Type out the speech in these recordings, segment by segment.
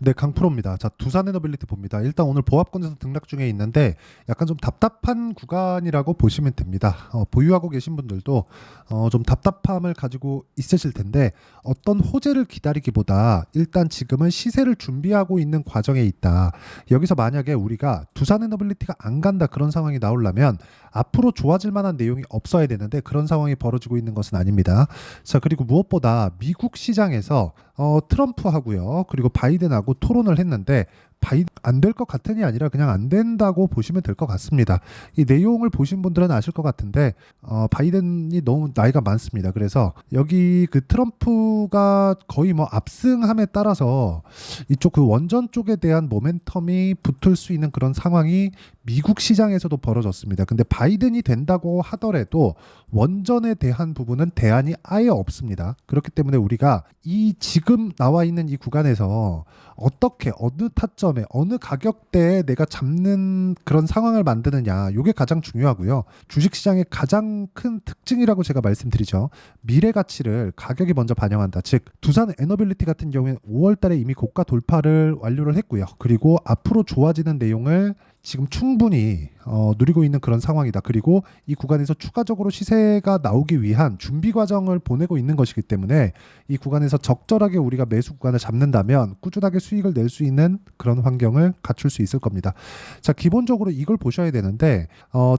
네, 강프로입니다. 자, 두산에너빌리티 봅니다. 일단 오늘 보합권에서 등락 중에 있는데 약간 좀 답답한 구간이라고 보시면 됩니다. 보유하고 계신 분들도 좀 답답함을 가지고 있으실 텐데 어떤 호재를 기다리기보다 일단 지금은 시세를 준비하고 있는 과정에 있다. 여기서 만약에 우리가 두산에너빌리티가 안 간다 그런 상황이 나오려면 앞으로 좋아질 만한 내용이 없어야 되는데 그런 상황이 벌어지고 있는 것은 아닙니다. 자, 그리고 무엇보다 미국 시장에서 트럼프하고요. 그리고 바이든하고 토론을 했는데 안 될 것 같으니 아니라 그냥 안 된다고 보시면 될 것 같습니다. 이 내용을 보신 분들은 아실 것 같은데 바이든이 너무 나이가 많습니다. 그래서 여기 그 트럼프가 거의 뭐 압승함에 따라서 이쪽 그 원전 쪽에 대한 모멘텀이 붙을 수 있는 그런 상황이 미국 시장에서도 벌어졌습니다. 근데 바이든이 된다고 하더라도 원전에 대한 부분은 대안이 아예 없습니다. 그렇기 때문에 우리가 이 지금 나와 있는 이 구간에서 어떻게 어느 타점에 어느 가격대에 내가 잡는 그런 상황을 만드느냐 이게 가장 중요하고요. 주식시장의 가장 큰 특징이라고 제가 말씀드리죠. 미래 가치를 가격이 먼저 반영한다. 즉 두산 에너빌리티 같은 경우에는 5월 달에 이미 고가 돌파를 완료를 했고요. 그리고 앞으로 좋아지는 내용을 지금 충분히 누리고 있는 그런 상황이다. 그리고 이 구간에서 추가적으로 시세가 나오기 위한 준비 과정을 보내고 있는 것이기 때문에 이 구간에서 적절하게 우리가 매수 구간을 잡는다면 꾸준하게 수익을 낼 수 있는 그런 환경을 갖출 수 있을 겁니다. 자, 기본적으로 이걸 보셔야 되는데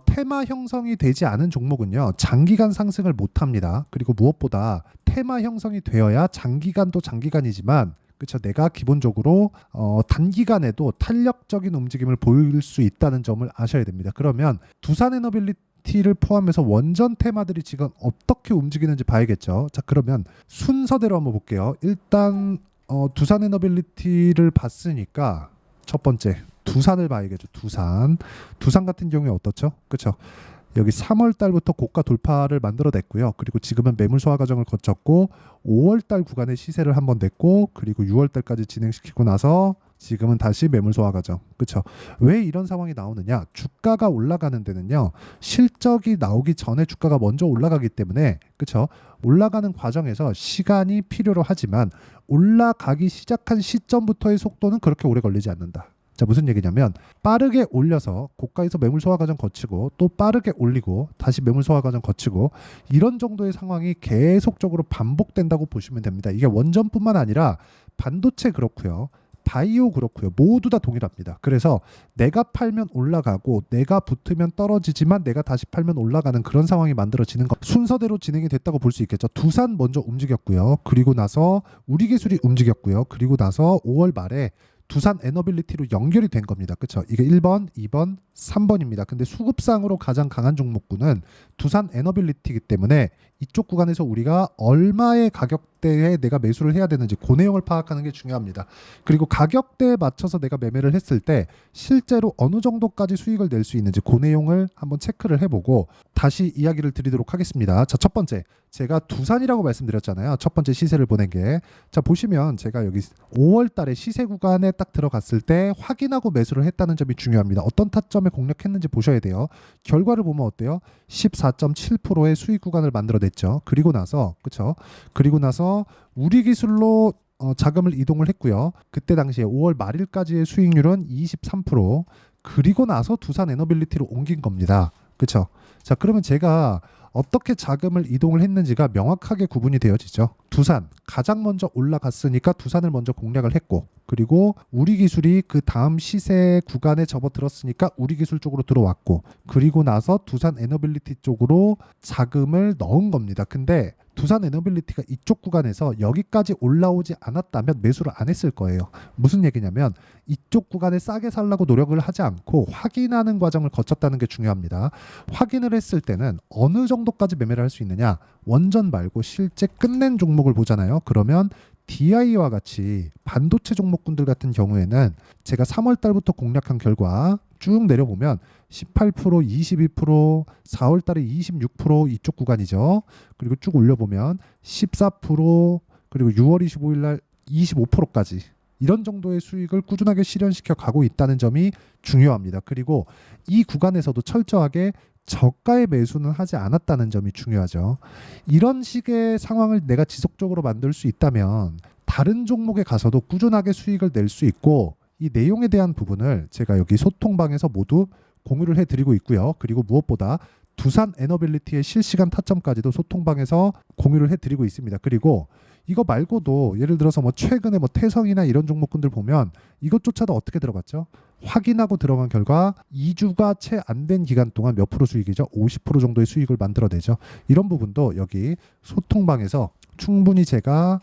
테마 형성이 되지 않은 종목은요. 장기간 상승을 못 합니다. 그리고 무엇보다 테마 형성이 되어야 장기간도 장기간이지만 그렇죠. 내가 기본적으로 단기간에도 탄력적인 움직임을 보일 수 있다는 점을 아셔야 됩니다. 그러면 두산에너빌리티를 포함해서 원전 테마들이 지금 어떻게 움직이는지 봐야겠죠. 자, 그러면 순서대로 한번 볼게요. 일단 두산에너빌리티를 봤으니까 첫 번째 두산을 봐야겠죠. 두산 같은 경우에 어떻죠? 그렇죠. 여기 3월 달부터 고가 돌파를 만들어냈고요. 그리고 지금은 매물 소화 과정을 거쳤고 5월 달 구간의 시세를 한번 냈고 그리고 6월 달까지 진행시키고 나서 지금은 다시 매물 소화 과정. 그렇죠? 왜 이런 상황이 나오느냐? 주가가 올라가는 데는요. 실적이 나오기 전에 주가가 먼저 올라가기 때문에 그렇죠? 올라가는 과정에서 시간이 필요로 하지만 올라가기 시작한 시점부터의 속도는 그렇게 오래 걸리지 않는다. 자, 무슨 얘기냐면 빠르게 올려서 고가에서 매물 소화 과정 거치고 또 빠르게 올리고 다시 매물 소화 과정 거치고 이런 정도의 상황이 계속적으로 반복된다고 보시면 됩니다. 이게 원전뿐만 아니라 반도체 그렇고요. 바이오 그렇고요. 모두 다 동일합니다. 그래서 내가 팔면 올라가고 내가 붙으면 떨어지지만 내가 다시 팔면 올라가는 그런 상황이 만들어지는 것 순서대로 진행이 됐다고 볼 수 있겠죠. 두산 먼저 움직였고요. 그리고 나서 우리기술이 움직였고요. 그리고 나서 5월 말에 두산 에너빌리티로 연결이 된 겁니다. 그렇죠? 이게 1번, 2번, 3번입니다. 근데 수급상으로 가장 강한 종목군은 두산 에너빌리티이기 때문에 이쪽 구간에서 우리가 얼마의 가격대에 내가 매수를 해야 되는지 그 내용을 파악하는 게 중요합니다. 그리고 가격대에 맞춰서 내가 매매를 했을 때 실제로 어느 정도까지 수익을 낼 수 있는지 그 내용을 한번 체크를 해보고 다시 이야기를 드리도록 하겠습니다. 자, 첫 번째 제가 두산이라고 말씀드렸잖아요. 첫 번째 시세를 보낸 게. 자, 보시면 제가 여기 5월 달에 시세 구간에 딱 들어갔을 때 확인하고 매수를 했다는 점이 중요합니다. 어떤 타점에 공략했는지 보셔야 돼요. 결과를 보면 어때요? 14.7%의 수익 구간을 만들어냈죠. 그리고 나서 그렇죠? 그리고 나서 우리 기술로 자금을 이동을 했고요. 그때 당시에 5월 말일까지의 수익률은 23%. 그리고 나서 두산 에너빌리티로 옮긴 겁니다. 그렇죠? 자, 그러면 제가 어떻게 자금을 이동을 했는지가 명확하게 구분이 되어지죠. 두산 가장 먼저 올라갔으니까 두산을 먼저 공략을 했고 그리고 우리 기술이 그 다음 시세 구간에 접어들었으니까 우리 기술 쪽으로 들어왔고 그리고 나서 두산 에너빌리티 쪽으로 자금을 넣은 겁니다. 근데 두산 에너빌리티가 이쪽 구간에서 여기까지 올라오지 않았다면 매수를 안 했을 거예요. 무슨 얘기냐면 이쪽 구간에 싸게 살라고 노력을 하지 않고 확인하는 과정을 거쳤다는 게 중요합니다. 확인을 했을 때는 어느 정도까지 매매를 할 수 있느냐? 원전 말고 실제 끝낸 종목을 보잖아요. 그러면 DI와 같이 반도체 종목군들 같은 경우에는 제가 3월 달부터 공략한 결과 쭉 내려보면 18%, 22%, 4월 달에 26% 이쪽 구간이죠. 그리고 쭉 올려보면 14%, 그리고 6월 25일 날 25%까지 이런 정도의 수익을 꾸준하게 실현시켜 가고 있다는 점이 중요합니다. 그리고 이 구간에서도 철저하게 저가의 매수는 하지 않았다는 점이 중요하죠. 이런 식의 상황을 내가 지속적으로 만들 수 있다면 다른 종목에 가서도 꾸준하게 수익을 낼 수 있고, 이 내용에 대한 부분을 제가 여기 소통방에서 모두 공유를 해드리고 있고요. 그리고 무엇보다 두산 에너빌리티의 실시간 타점까지도 소통방에서 공유를 해드리고 있습니다. 그리고 이거 말고도 예를 들어서 뭐 최근에 뭐 태성이나 이런 종목군들 보면 이것조차도 어떻게 들어갔죠? 확인하고 들어간 결과 2주가 채 안 된 기간 동안 몇 프로 수익이죠? 50% 정도의 수익을 만들어내죠. 이런 부분도 여기 소통방에서 충분히 제가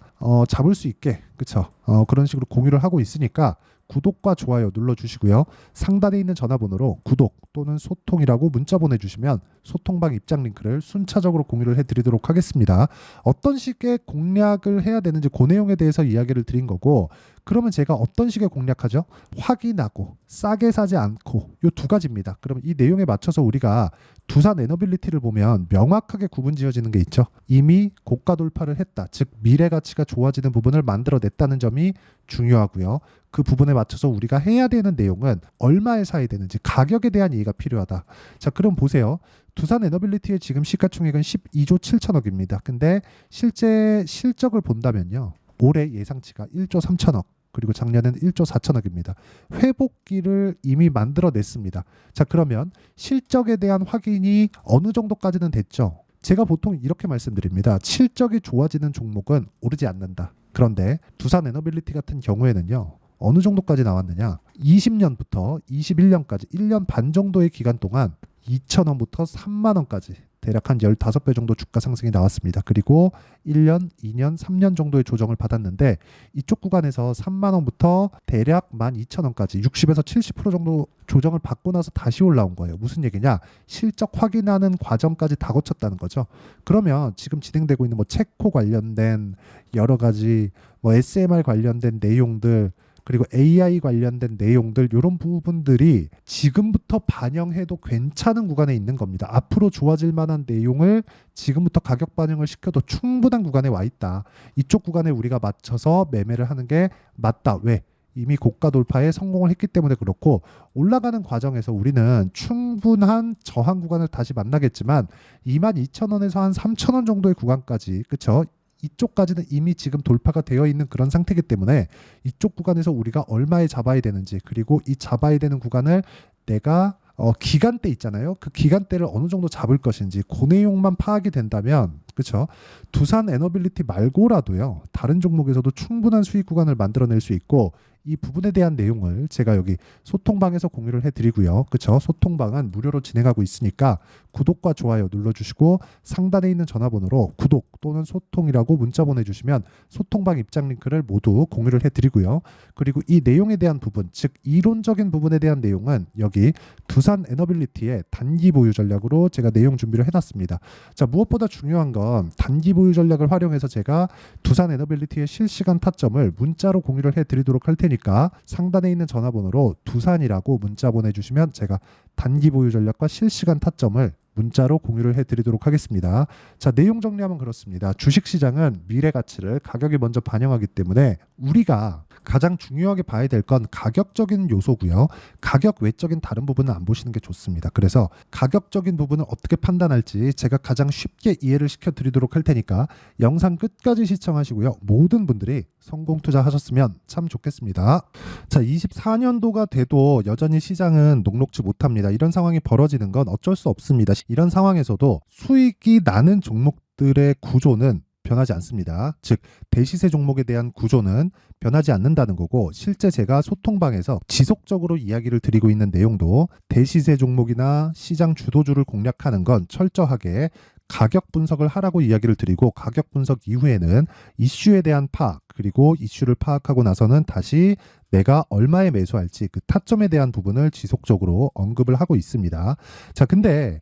잡을 수 있게, 그쵸? 그런 식으로 공유를 하고 있으니까 구독과 좋아요 눌러주시고요. 상단에 있는 전화번호로 구독 또는 소통이라고 문자 보내주시면 소통방 입장 링크를 순차적으로 공유를 해드리도록 하겠습니다. 어떤 식의 공략을 해야 되는지 그 내용에 대해서 이야기를 드린 거고, 그러면 제가 어떤 식의 공략하죠? 확인하고 싸게 사지 않고, 이 두 가지입니다. 그럼 이 내용에 맞춰서 우리가 두산 에너빌리티를 보면 명확하게 구분 지어지는 게 있죠. 이미 고가 돌파를 했다. 즉 미래 가치가 좋아지는 부분을 만들어냈다는 점이 중요하고요. 그 부분에 맞춰서 우리가 해야 되는 내용은 얼마에 사야 되는지, 가격에 대한 이해가 필요하다. 자, 그럼 보세요. 두산 에너빌리티의 지금 시가총액은 12조 7천억입니다. 근데 실제 실적을 본다면요, 올해 예상치가 1조 3천억, 그리고 작년에는 1조 4천억입니다. 회복기를 이미 만들어냈습니다. 자, 그러면 실적에 대한 확인이 어느 정도까지는 됐죠? 제가 보통 이렇게 말씀드립니다. 실적이 좋아지는 종목은 오르지 않는다. 그런데 두산 에너빌리티 같은 경우에는요, 어느 정도까지 나왔느냐? 20년부터 21년까지 1년 반 정도의 기간 동안 2,000원부터 3만 원까지 대략 한 15배 정도 주가 상승이 나왔습니다. 그리고 1년, 2년, 3년 정도의 조정을 받았는데, 이쪽 구간에서 3만 원부터 대략 12,000원까지 60에서 70% 정도 조정을 받고 나서 다시 올라온 거예요. 무슨 얘기냐? 실적 확인하는 과정까지 다 거쳤다는 거죠. 그러면 지금 진행되고 있는 뭐 체코 관련된 여러 가지 뭐 SMR 관련된 내용들, 그리고 AI 관련된 내용들, 이런 부분들이 지금부터 반영해도 괜찮은 구간에 있는 겁니다. 앞으로 좋아질 만한 내용을 지금부터 가격 반영을 시켜도 충분한 구간에 와 있다. 이쪽 구간에 우리가 맞춰서 매매를 하는 게 맞다. 왜? 이미 고가 돌파에 성공을 했기 때문에 그렇고, 올라가는 과정에서 우리는 충분한 저항 구간을 다시 만나겠지만 22,000원에서 한 3,000원 정도의 구간까지, 그쵸? 이쪽까지는 이미 지금 돌파가 되어 있는 그런 상태이기 때문에 이쪽 구간에서 우리가 얼마에 잡아야 되는지, 그리고 이 잡아야 되는 구간을 내가 기간대 있잖아요. 그 기간대를 어느 정도 잡을 것인지, 그 내용만 파악이 된다면, 그렇죠? 두산 에너빌리티 말고라도요, 다른 종목에서도 충분한 수익 구간을 만들어낼 수 있고, 이 부분에 대한 내용을 제가 여기 소통방에서 공유를 해드리고요. 그렇죠? 소통방은 무료로 진행하고 있으니까 구독과 좋아요 눌러주시고, 상단에 있는 전화번호로 구독 또는 소통이라고 문자 보내주시면 소통방 입장 링크를 모두 공유를 해드리고요. 그리고 이 내용에 대한 부분, 즉 이론적인 부분에 대한 내용은 여기 두산 에너빌리티의 단기 보유 전략으로 제가 내용 준비를 해놨습니다. 자, 무엇보다 중요한 건 단기 보유 전략을 활용해서 제가 두산 에너빌리티의 실시간 타점을 문자로 공유를 해드리도록 할 테니까 상단에 있는 전화번호로 두산이라고 문자 보내주시면 제가 단기 보유 전략과 실시간 타점을 문자로 공유를 해드리도록 하겠습니다. 자, 내용 정리하면 그렇습니다. 주식시장은 미래 가치를 가격이 먼저 반영하기 때문에 우리가 가장 중요하게 봐야 될 건 가격적인 요소고요. 가격 외적인 다른 부분은 안 보시는 게 좋습니다. 그래서 가격적인 부분을 어떻게 판단할지 제가 가장 쉽게 이해를 시켜드리도록 할 테니까 영상 끝까지 시청하시고요. 모든 분들이 성공 투자하셨으면 참 좋겠습니다. 자, 24년도가 돼도 여전히 시장은 녹록지 못합니다. 이런 상황이 벌어지는 건 어쩔 수 없습니다. 이런 상황에서도 수익이 나는 종목들의 구조는 변하지 않습니다. 즉 대시세 종목에 대한 구조는 변하지 않는다는 거고, 실제 제가 소통방에서 지속적으로 이야기를 드리고 있는 내용도 대시세 종목이나 시장 주도주를 공략하는 건 철저하게 가격 분석을 하라고 이야기를 드리고, 가격 분석 이후에는 이슈에 대한 파악, 그리고 이슈를 파악하고 나서는 다시 내가 얼마에 매수할지 그 타점에 대한 부분을 지속적으로 언급을 하고 있습니다. 자, 근데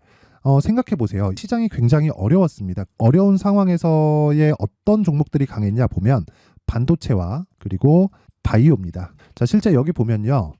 생각해 보세요. 시장이 굉장히 어려웠습니다. 어려운 상황에서의 어떤 종목들이 강했냐 보면 반도체와 그리고 바이오입니다. 자, 실제 여기 보면요.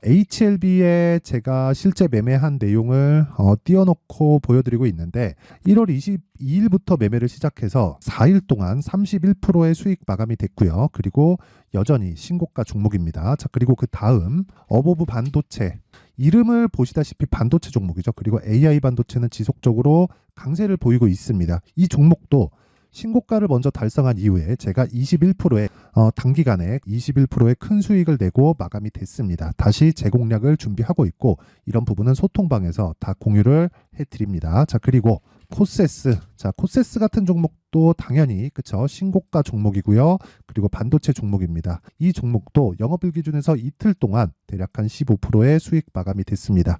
HLB에 제가 실제 매매한 내용을 띄워놓고 보여드리고 있는데, 1월 22일부터 매매를 시작해서 4일 동안 31%의 수익 마감이 됐고요. 그리고 여전히 신고가 종목입니다. 자, 그리고 그 다음 어보브 반도체, 이름을 보시다시피 반도체 종목이죠. 그리고 AI 반도체는 지속적으로 강세를 보이고 있습니다. 이 종목도 신고가를 먼저 달성한 이후에 제가 21%의 단기간에 21%의 큰 수익을 내고 마감이 됐습니다. 다시 재공략을 준비하고 있고 이런 부분은 소통방에서 다 공유를 해드립니다. 자, 그리고 코세스. 자, 코세스 같은 종목도 당연히 그쵸, 신고가 종목이고요. 그리고 반도체 종목입니다. 이 종목도 영업일 기준에서 이틀 동안 대략 한 15%의 수익 마감이 됐습니다.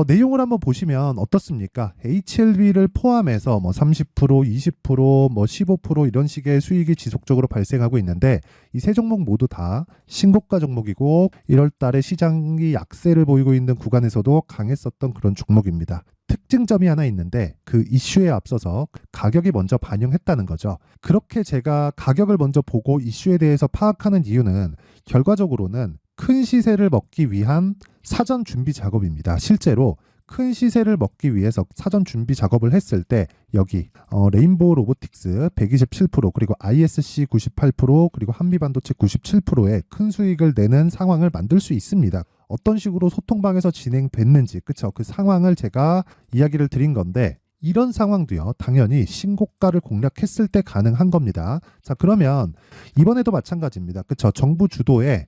내용을 한번 보시면 어떻습니까? HLB를 포함해서 뭐 30%, 20%, 뭐 15% 이런 식의 수익이 지속적으로 발생하고 있는데 이 세 종목 모두 다 신고가 종목이고 1월 달에 시장이 약세를 보이고 있는 구간에서도 강했었던 그런 종목입니다. 특징점이 하나 있는데 그 이슈에 앞서서 가격이 먼저 반영했다는 거죠. 그렇게 제가 가격을 먼저 보고 이슈에 대해서 파악하는 이유는 결과적으로는 큰 시세를 먹기 위한 사전 준비 작업입니다. 실제로 큰 시세를 먹기 위해서 사전 준비 작업을 했을 때 여기 레인보우 로보틱스 127% 그리고 ISC 98% 그리고 한미반도체 97%의 큰 수익을 내는 상황을 만들 수 있습니다. 어떤 식으로 소통방에서 진행됐는지 그쵸, 그 상황을 제가 이야기를 드린 건데 이런 상황도요 당연히 신고가를 공략했을 때 가능한 겁니다. 자, 그러면 이번에도 마찬가지입니다. 그쵸, 정부 주도의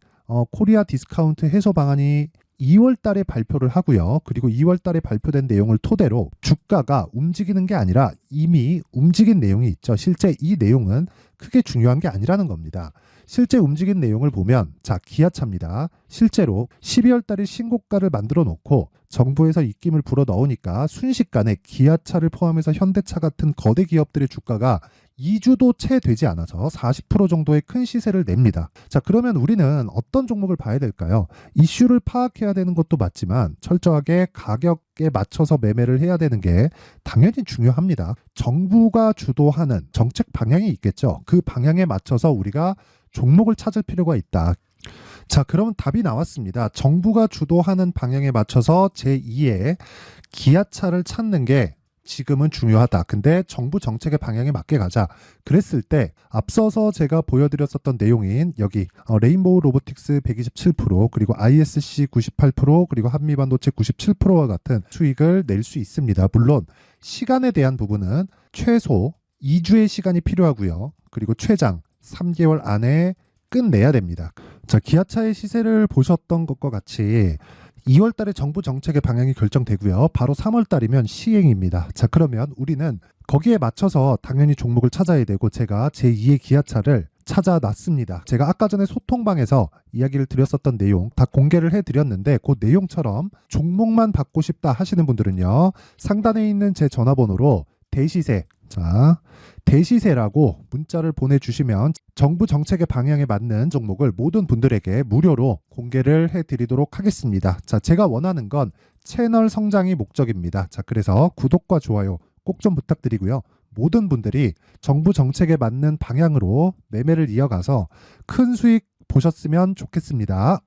코리아 디스카운트 해소 방안이 2월 달에 발표를 하고요. 그리고 2월 달에 발표된 내용을 토대로 주가가 움직이는 게 아니라 이미 움직인 내용이 있죠. 실제 이 내용은 크게 중요한 게 아니라는 겁니다. 실제 움직인 내용을 보면 자, 기아차입니다. 실제로 12월 달에 신고가를 만들어 놓고 정부에서 입김을 불어 넣으니까 순식간에 기아차를 포함해서 현대차 같은 거대 기업들의 주가가 2주도 채 되지 않아서 40% 정도의 큰 시세를 냅니다. 자, 그러면 우리는 어떤 종목을 봐야 될까요? 이슈를 파악해야 되는 것도 맞지만 철저하게 가격에 맞춰서 매매를 해야 되는 게 당연히 중요합니다. 정부가 주도하는 정책 방향이 있겠죠. 그 방향에 맞춰서 우리가 종목을 찾을 필요가 있다. 자, 그러면 답이 나왔습니다. 정부가 주도하는 방향에 맞춰서 제2의 기아차를 찾는 게 지금은 중요하다. 근데 정부 정책의 방향에 맞게 가자. 그랬을 때 앞서서 제가 보여드렸었던 내용인 여기 레인보우 로보틱스 127% 그리고 ISC 98% 그리고 한미반도체 97%와 같은 수익을 낼 수 있습니다. 물론 시간에 대한 부분은 최소 2주의 시간이 필요하고요. 그리고 최장 3개월 안에 끝내야 됩니다. 자, 기아차의 시세를 보셨던 것과 같이 2월 달에 정부 정책의 방향이 결정되고요. 바로 3월 달이면 시행입니다. 자, 그러면 우리는 거기에 맞춰서 당연히 종목을 찾아야 되고 제가 제2의 기아차를 찾아놨습니다. 제가 아까 전에 소통방에서 이야기를 드렸었던 내용 다 공개를 해드렸는데 그 내용처럼 종목만 받고 싶다 하시는 분들은요. 상단에 있는 제 전화번호로 대시세, 자, 대시세라고 문자를 보내주시면 정부 정책의 방향에 맞는 종목을 모든 분들에게 무료로 공개를 해드리도록 하겠습니다. 자, 제가 원하는 건 채널 성장이 목적입니다. 자, 그래서 구독과 좋아요 꼭 좀 부탁드리고요. 모든 분들이 정부 정책에 맞는 방향으로 매매를 이어가서 큰 수익 보셨으면 좋겠습니다.